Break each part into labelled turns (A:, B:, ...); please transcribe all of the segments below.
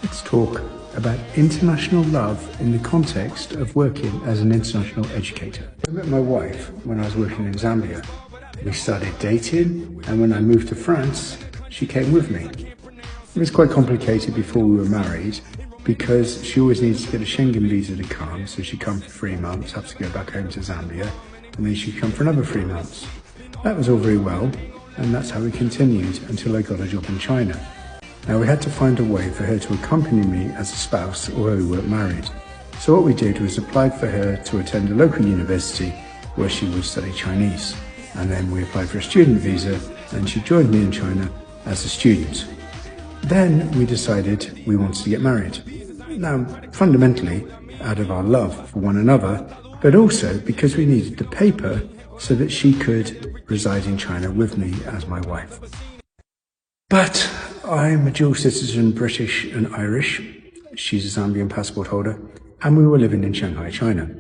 A: Let's talk about international love in the context of working as an international educator. I met my wife when I was working in Zambia. We started dating, and when I moved to France, she came with me. It was quite complicated before we were married because she always needs to get a Schengen visa to come, so she'd come for 3 months, have to go back home to Zambia, and then she'd come for another 3 months. That was all very well, and that's how we continued until I got a job in China. Now we had to find a way for her to accompany me as a spouse, although we weren't married. So what we did was applied for her to attend a local university where she would study Chinese. And then we applied for a student visa and she joined me in China as a student. Then we decided we wanted to get married. Now, fundamentally, out of our love for one another, but also because we needed the paper so that she could reside in China with me as my wife. But I'm a dual citizen, British and Irish. She's a Zambian passport holder, and we were living in Shanghai, China.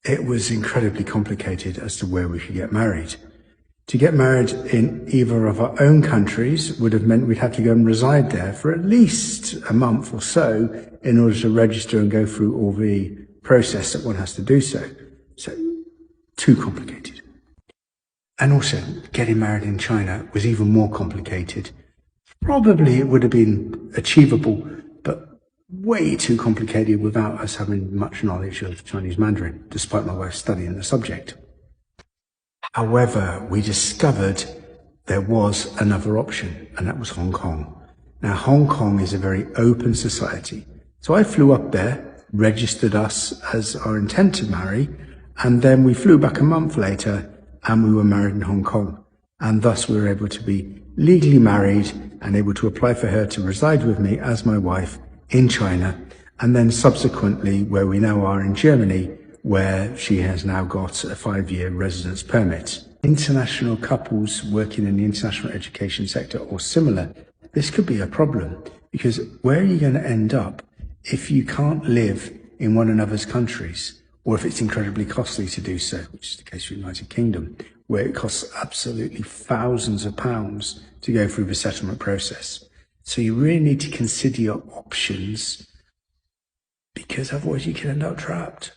A: It was incredibly complicated as to where we could get married. To get married in either of our own countries would have meant we'd have to go and reside there for at least a month or so in order to register and go through all the process that one has to do so. So, too complicated. And also, getting married in China was even more complicated. Probably it would have been achievable, but way too complicated without us having much knowledge of Chinese Mandarin, despite my wife studying the subject. However, we discovered there was another option, and that was Hong Kong. Now, Hong Kong is a very open society. So I flew up there, registered us as our intent to marry, and then we flew back a month later and we were married in Hong Kong. And thus we were able to be legally married and able to apply for her to reside with me as my wife in China. And then subsequently, where we now are in Germany, where she has now got a 5-year residence permit. International couples working in the international education sector or similar, this could be a problem because where are you going to end up if you can't live in one another's countries? Or if it's incredibly costly to do so, which is the case for the United Kingdom, where it costs absolutely thousands of pounds to go through the settlement process. So you really need to consider your options because otherwise you can end up trapped.